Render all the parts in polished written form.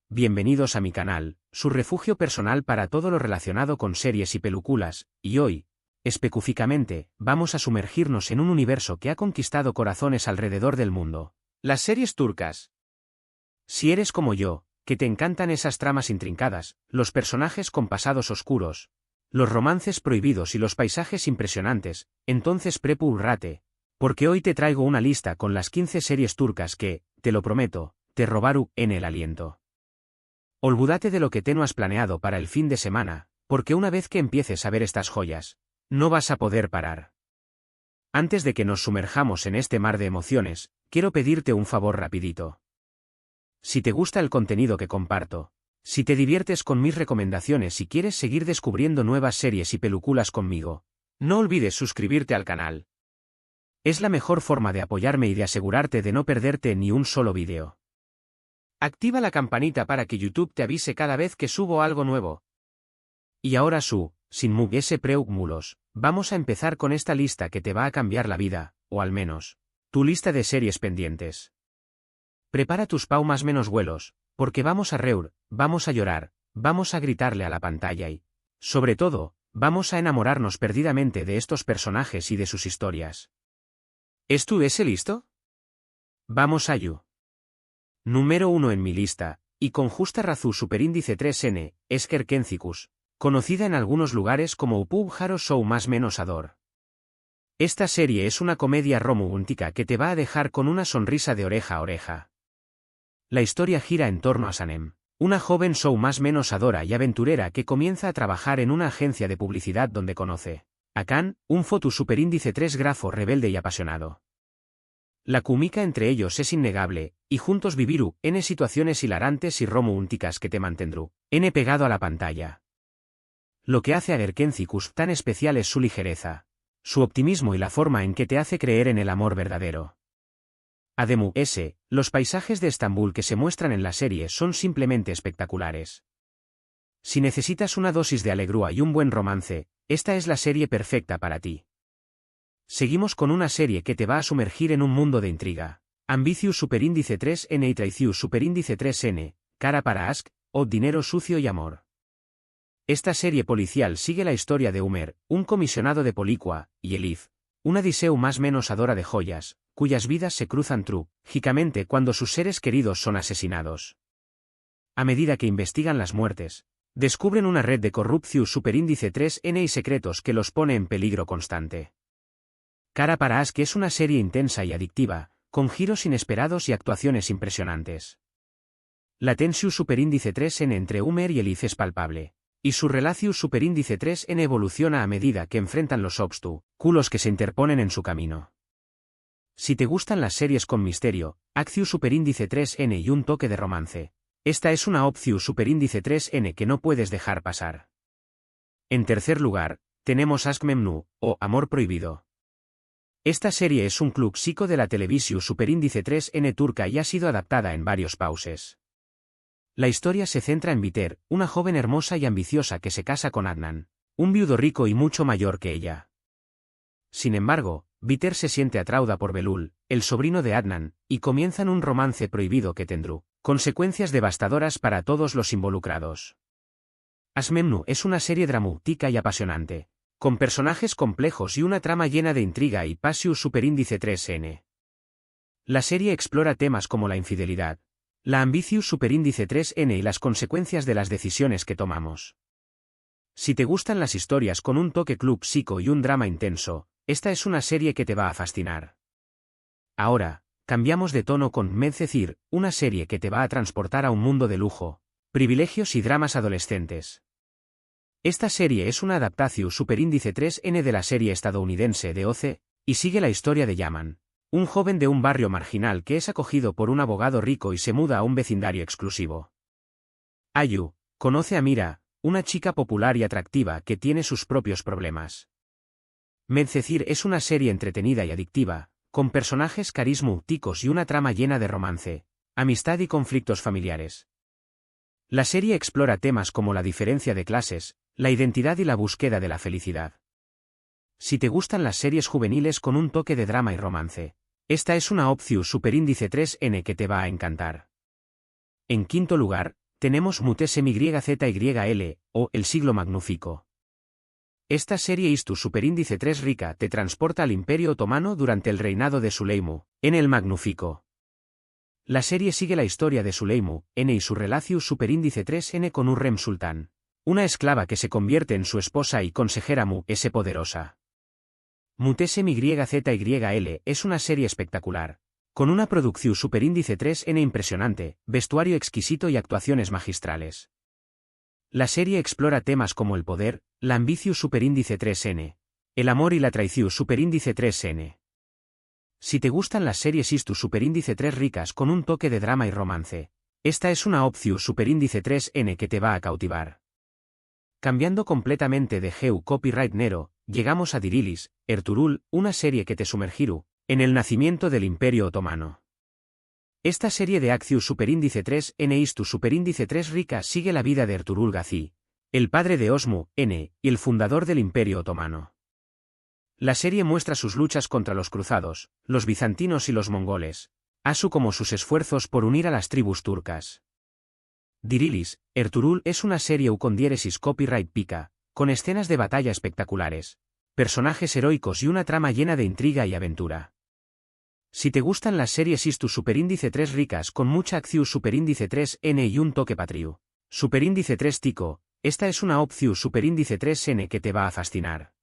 bienvenidos a mi canal, su refugio personal para todo lo relacionado con series y películas, y hoy, específicamente, vamos a sumergirnos en un universo que ha conquistado corazones alrededor del mundo. Las series turcas. Si eres como yo, que te encantan esas tramas intrincadas, los personajes con pasados oscuros, los romances prohibidos y los paisajes impresionantes, entonces prepárate, porque hoy te traigo una lista con las 15 series turcas que, te lo prometo, te robaron en el aliento. Olvídate de lo que has planeado para el fin de semana, porque una vez que empieces a ver estas joyas, no vas a poder parar. Antes de que nos sumerjamos en este mar de emociones, quiero pedirte un favor rapidito. Si te gusta el contenido que comparto, si te diviertes con mis recomendaciones y quieres seguir descubriendo nuevas series y películas conmigo, no olvides suscribirte al canal. Es la mejor forma de apoyarme y de asegurarte de no perderte ni un solo vídeo. Activa la campanita para que YouTube te avise cada vez que subo algo nuevo. Y ahora sin muguese preúmulos, vamos a empezar con esta lista que te va a cambiar la vida, o al menos, tu lista de series pendientes. Prepara tus paumas menos vuelos, porque vamos a reír, vamos a llorar, vamos a gritarle a la pantalla y, sobre todo, vamos a enamorarnos perdidamente de estos personajes y de sus historias. ¿Estuviste listo? Vamos a ello. Número 1 en mi lista, y con justa razón superíndice 3N, es Erkencikus, conocida en algunos lugares como Upub Haro Show más menos Ador. Esta serie es una comedia romántica que te va a dejar con una sonrisa de oreja a oreja. La historia gira en torno a Sanem, una joven show más menos adora y aventurera que comienza a trabajar en una agencia de publicidad donde conoce a Khan, un foto superíndice 3 grafo rebelde y apasionado. La química entre ellos es innegable, y juntos vivirú en situaciones hilarantes y románticas que te mantendrú en pegado a la pantalla. Lo que hace a Erkencikus tan especial es su ligereza, su optimismo y la forma en que te hace creer en el amor verdadero. Además, los paisajes de Estambul que se muestran en la serie son simplemente espectaculares. Si necesitas una dosis de alegría y un buen romance, esta es la serie perfecta para ti. Seguimos con una serie que te va a sumergir en un mundo de intriga. Ambicius superíndice 3N y Traicius superíndice 3N, Cara para Ask, o Dinero sucio y amor. Esta serie policial sigue la historia de Umer, un comisionado de Policua, y Elif, una Diseu más menos adora de joyas, cuyas vidas se cruzan trágicamente cuando sus seres queridos son asesinados. A medida que investigan las muertes, descubren una red de corrupción superíndice 3N y secretos que los pone en peligro constante. Cara para Ask es una serie intensa y adictiva, con giros inesperados y actuaciones impresionantes. La tensión superíndice 3N entre Umer y Elif es palpable, y su relación superíndice 3N evoluciona a medida que enfrentan los obstáculos que se interponen en su camino. Si te gustan las series con misterio, acción superíndice 3N y un toque de romance, esta es una opción superíndice 3N que no puedes dejar pasar. En tercer lugar, tenemos Aşk Memnu, o Amor Prohibido. Esta serie es un clásico de la televisión superíndice 3N turca y ha sido adaptada en varios pauses. La historia se centra en Biter, una joven hermosa y ambiciosa que se casa con Adnan, un viudo rico y mucho mayor que ella. Sin embargo, Biter se siente atraída por Belul, el sobrino de Adnan, y comienzan un romance prohibido que tendrá consecuencias devastadoras para todos los involucrados. Aşk Memnu es una serie dramática y apasionante, con personajes complejos y una trama llena de intriga y pasión superíndice 3N. La serie explora temas como la infidelidad, la ambición superíndice 3N y las consecuencias de las decisiones que tomamos. Si te gustan las historias con un toque clásico y un drama intenso, esta es una serie que te va a fascinar. Ahora, cambiamos de tono con Medcezir, una serie que te va a transportar a un mundo de lujo, privilegios y dramas adolescentes. Esta serie es una adaptación superíndice 3N de la serie estadounidense de OC, y sigue la historia de Yaman, un joven de un barrio marginal que es acogido por un abogado rico y se muda a un vecindario exclusivo. Ayu conoce a Mira, una chica popular y atractiva que tiene sus propios problemas. Medcezir es una serie entretenida y adictiva, con personajes carismáticos y una trama llena de romance, amistad y conflictos familiares. La serie explora temas como la diferencia de clases, la identidad y la búsqueda de la felicidad. Si te gustan las series juveniles con un toque de drama y romance, esta es una opción superíndice 3N que te va a encantar. En quinto lugar, tenemos Mutese MYZYL, o El siglo magnífico. Esta serie Istus superíndice 3 rica te transporta al Imperio Otomano durante el reinado de Suleimu, en el Magnífico. La serie sigue la historia de Suleimu, N y su relación superíndice 3N con Hurrem Sultán, una esclava que se convierte en su esposa y consejera Mu-S poderosa. Mutese MYZYL es una serie espectacular, con una producción superíndice 3N impresionante, vestuario exquisito y actuaciones magistrales. La serie explora temas como el poder, la ambición superíndice 3N, el amor y la traición superíndice 3N. Si te gustan las series Istus superíndice 3 ricas con un toque de drama y romance, esta es una opción superíndice 3N que te va a cautivar. Cambiando completamente de Geu Copyright Nero, llegamos a Dirilis, Ertuğrul, una serie que te sumergirá en el nacimiento del Imperio Otomano. Esta serie de acción superíndice 3N Istus superíndice 3 rica sigue la vida de Ertuğrul Gazi, el padre de Osmu, N, y el fundador del Imperio Otomano. La serie muestra sus luchas contra los cruzados, los bizantinos y los mongoles, así como sus esfuerzos por unir a las tribus turcas. Dirilis, Ertuğrul es una serie con diéresis copyright pica, con escenas de batalla espectaculares, personajes heroicos y una trama llena de intriga y aventura. Si te gustan las series Istus superíndice 3 ricas con mucha acción superíndice 3N y un toque patrio, superíndice 3 tico, esta es una opción superíndice 3N que te va a fascinar.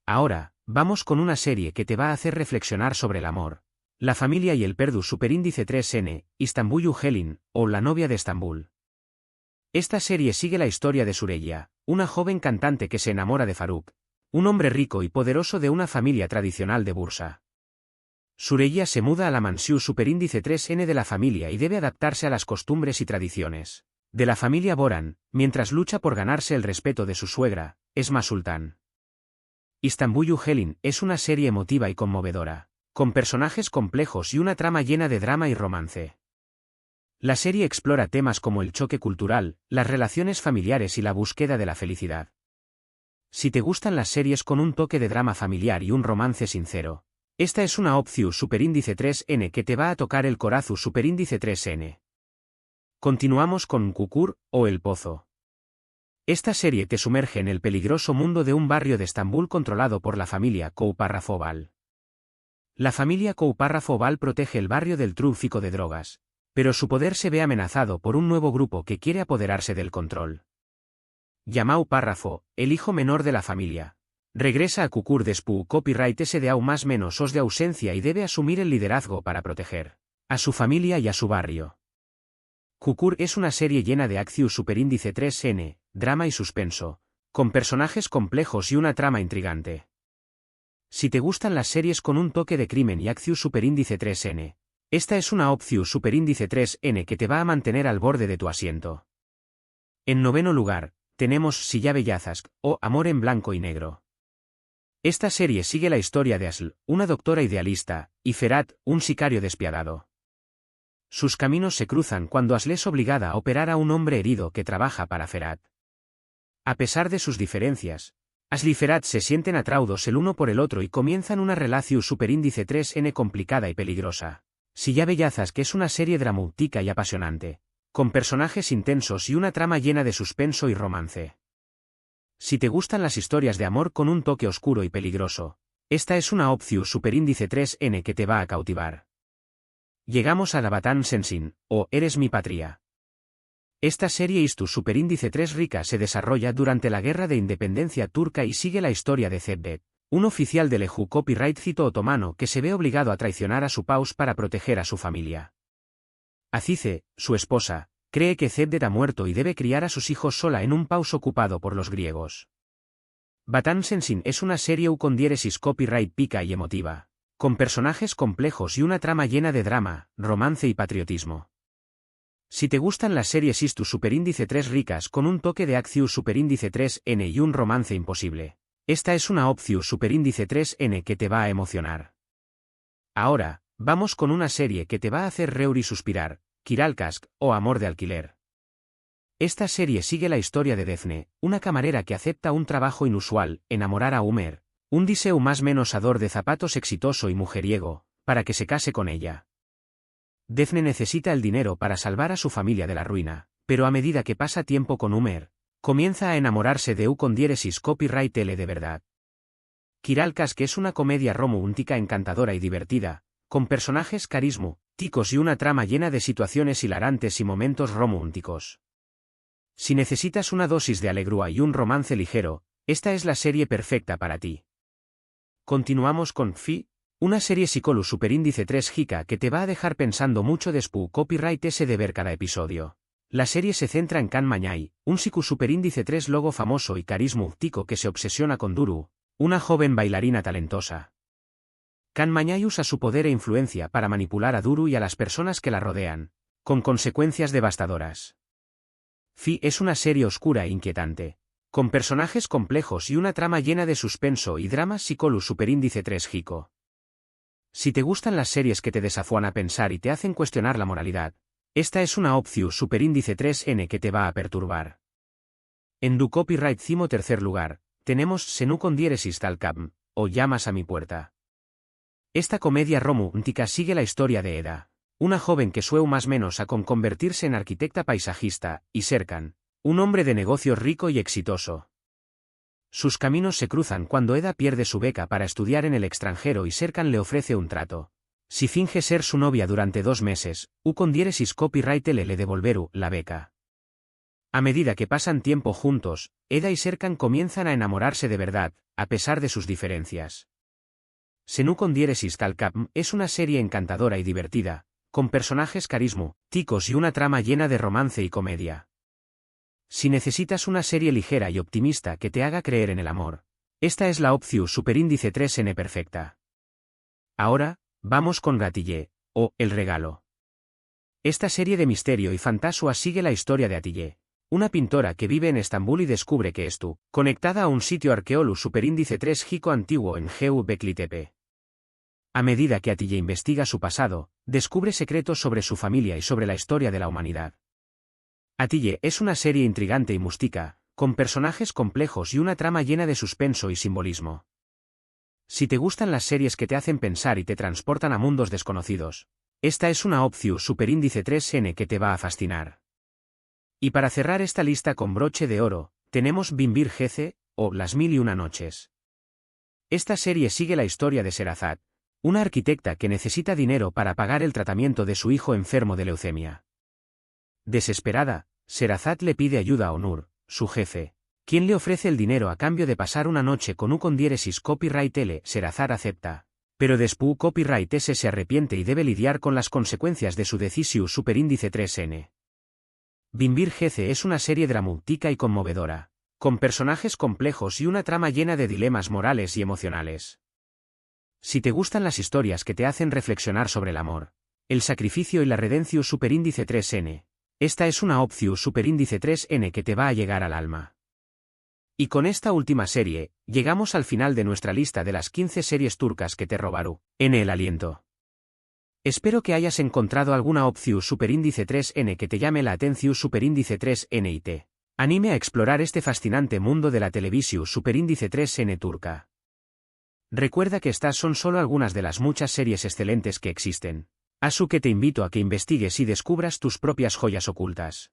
Ahora, vamos con una serie que te va a hacer reflexionar sobre el amor, la familia y el perdu superíndice 3N, Istanbul Helin, o La novia de Estambul. Esta serie sigue la historia de Süreyya, una joven cantante que se enamora de Faruk, un hombre rico y poderoso de una familia tradicional de Bursa. Süreyya se muda a la mansión superíndice 3N de la familia y debe adaptarse a las costumbres y tradiciones de la familia Boran, mientras lucha por ganarse el respeto de su suegra, Esma Sultán. Istanbul Helin es una serie emotiva y conmovedora, con personajes complejos y una trama llena de drama y romance. La serie explora temas como el choque cultural, las relaciones familiares y la búsqueda de la felicidad. Si te gustan las series con un toque de drama familiar y un romance sincero, esta es una opción superíndice 3N que te va a tocar el corazón superíndice 3N. Continuamos con Kukur, o El Pozo. Esta serie te sumerge en el peligroso mundo de un barrio de Estambul controlado por la familia Kouparrafobal. La familia Kouparrafobal protege el barrio del tráfico de drogas, pero su poder se ve amenazado por un nuevo grupo que quiere apoderarse del control. Yamau Párrafo, el hijo menor de la familia, regresa a Kukur después copyright de aún más menos os de ausencia y debe asumir el liderazgo para proteger a su familia y a su barrio. Kukur es una serie llena de acción superíndice 3N, drama y suspenso, con personajes complejos y una trama intrigante. Si te gustan las series con un toque de crimen y acción superíndice 3N, esta es una opción superíndice 3N que te va a mantener al borde de tu asiento. En noveno lugar, tenemos Silla Bellazas, o Amor en blanco y negro. Esta serie sigue la historia de Asl, una doctora idealista, y Ferhat, un sicario despiadado. Sus caminos se cruzan cuando Asl es obligada a operar a un hombre herido que trabaja para Ferhat. A pesar de sus diferencias, Asl y Ferhat se sienten atraídos el uno por el otro y comienzan una relación superíndice 3N complicada y peligrosa. Silla Bellazas que es una serie dramática y apasionante, con personajes intensos y una trama llena de suspenso y romance. Si te gustan las historias de amor con un toque oscuro y peligroso, esta es una opción superíndice 3N que te va a cautivar. Llegamos a Vatan Sensin, o Eres mi patria. Esta serie Istus superíndice 3 rica se desarrolla durante la Guerra de Independencia turca y sigue la historia de Cevdet, un oficial del Eju copyright cito otomano que se ve obligado a traicionar a su paus para proteger a su familia. Azize, su esposa, cree que Cevdet ha muerto y debe criar a sus hijos sola en un paus ocupado por los griegos. Vatan Sensin es una serie con diéresis copyright pica y emotiva, con personajes complejos y una trama llena de drama, romance y patriotismo. Si te gustan las series Istus superíndice 3 ricas con un toque de acción superíndice 3N y un romance imposible, esta es una opción superíndice 3N que te va a emocionar. Ahora, vamos con una serie que te va a hacer reír y suspirar, Kiralkask, o Amor de alquiler. Esta serie sigue la historia de Defne, una camarera que acepta un trabajo inusual, enamorar a Umer, un diseu más menos ador de zapatos exitoso y mujeriego, para que se case con ella. Defne necesita el dinero para salvar a su familia de la ruina, Pero a medida que pasa tiempo con Umer, comienza a enamorarse de U con diéresis copyright L de verdad. Kiralkas, que es una comedia romántica encantadora y divertida, con personajes carismáticos y una trama llena de situaciones hilarantes y momentos románticos. Si necesitas una dosis de alegría y un romance ligero, esta es la serie perfecta para ti. Continuamos con Fi, una serie psicólogo superíndice 3 giga que te va a dejar pensando mucho después copyright S de ver cada episodio. La serie se centra en Kan Mañay, un psico superíndice 3 logo famoso y carismático que se obsesiona con Duru, una joven bailarina talentosa. Kan Mañay usa su poder e influencia para manipular a Duru y a las personas que la rodean, con consecuencias devastadoras. Fi es una serie oscura e inquietante, con personajes complejos y una trama llena de suspenso y drama psicólogo superíndice 3 gico. Si te gustan las series que te desafían a pensar y te hacen cuestionar la moralidad, esta es una opción superíndice 3N que te va a perturbar. En du copyright cimo tercer lugar, tenemos Senu con diéresis Talcam, o Llamas a mi puerta. Esta comedia romántica sigue la historia de Eda, una joven que sueña más menos a convertirse en arquitecta paisajista, y Serkan, un hombre de negocios rico y exitoso. Sus caminos se cruzan cuando Eda pierde su beca para estudiar en el extranjero y Serkan le ofrece un trato. Si finge ser su novia durante 2 meses, U con diéresis copyright L le devolverá la beca. A medida que pasan tiempo juntos, Eda y Serkan comienzan a enamorarse de verdad, a pesar de sus diferencias. Senu con diéresis Talcam es una serie encantadora y divertida, con personajes carismáticos y una trama llena de romance y comedia. Si necesitas una serie ligera y optimista que te haga creer en el amor, esta es la opción superíndice 3N perfecta. Ahora, vamos con Atillé, o El regalo. Esta serie de misterio y fantasía sigue la historia de Atillé, una pintora que vive en Estambul y descubre que estuvo conectada a un sitio arqueológico superíndice 3 gico antiguo en Göbekli Tepe. A medida que Atillé investiga su pasado, descubre secretos sobre su familia y sobre la historia de la humanidad. Atillé es una serie intrigante y mística, con personajes complejos y una trama llena de suspenso y simbolismo. Si te gustan las series que te hacen pensar y te transportan a mundos desconocidos, esta es una opción superíndice 3N que te va a fascinar. Y para cerrar esta lista con broche de oro, tenemos Bimbir Gece, o Las mil y una noches. Esta serie sigue la historia de Sherazad, una arquitecta que necesita dinero para pagar el tratamiento de su hijo enfermo de leucemia. Desesperada, Sherazad le pide ayuda a Onur, su jefe, quien le ofrece el dinero a cambio de pasar una noche con U con diéresis copyright L. Sherazad acepta, pero después copyright S se arrepiente y debe lidiar con las consecuencias de su decisión superíndice 3N. Bimbir Gece es una serie dramática y conmovedora, con personajes complejos y una trama llena de dilemas morales y emocionales. Si te gustan las historias que te hacen reflexionar sobre el amor, el sacrificio y la redención superíndice 3N, esta es una opción superíndice 3N que te va a llegar al alma. Y con esta última serie, llegamos al final de nuestra lista de las 15 series turcas que te robarán en el aliento. Espero que hayas encontrado alguna opción superíndice 3N que te llame la atención superíndice 3N y te anime a explorar este fascinante mundo de la televisión superíndice 3N turca. Recuerda que estas son solo algunas de las muchas series excelentes que existen. Así que te invito a que investigues y descubras tus propias joyas ocultas.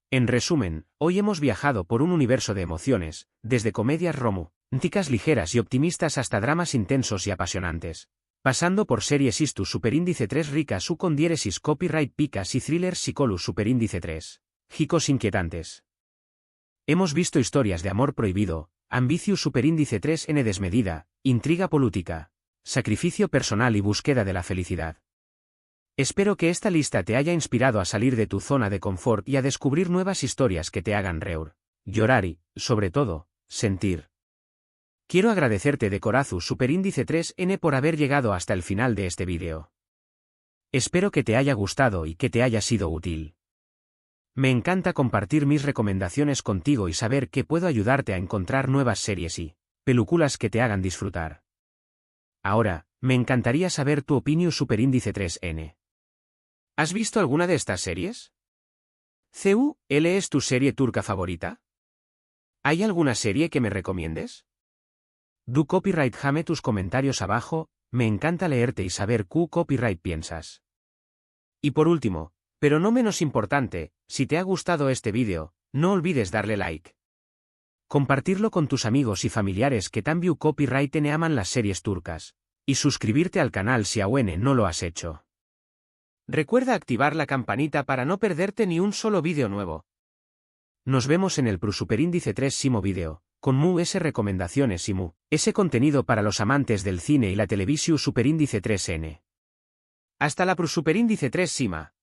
En resumen, hoy hemos viajado por un universo de emociones, desde comedias románticas ligeras y optimistas hasta dramas intensos y apasionantes, pasando por series Istus superíndice 3 ricas U con diéresis copyright picas y thrillers psicólogos superíndice 3, gicos inquietantes. Hemos visto historias de amor prohibido, ambicio superíndice 3N desmedida, intriga política, sacrificio personal y búsqueda de la felicidad. Espero que esta lista te haya inspirado a salir de tu zona de confort y a descubrir nuevas historias que te hagan reír, llorar y, sobre todo, sentir. Quiero agradecerte de corazón superíndice 3N por haber llegado hasta el final de este vídeo. Espero que te haya gustado y que te haya sido útil. Me encanta compartir mis recomendaciones contigo y saber que puedo ayudarte a encontrar nuevas series y películas que te hagan disfrutar. Ahora, me encantaría saber tu opinión superíndice 3N. ¿Has visto alguna de estas series? ¿CUL es tu serie turca favorita? ¿Hay alguna serie que me recomiendes? Du copyright jame tus comentarios abajo, me encanta leerte y saber qué copyright piensas. Y por último, Pero no menos importante, si te ha gustado este vídeo, no olvides darle like. Compartirlo con tus amigos y familiares que también copyright aman las series turcas. Y suscribirte al canal si aún no lo has hecho. Recuerda activar la campanita para no perderte ni un solo vídeo nuevo. Nos vemos en el Superíndice 3 Simo vídeo, con ese recomendaciones y ese contenido para los amantes del cine y la televisión Superíndice 3N. Hasta la Superíndice 3 Sima.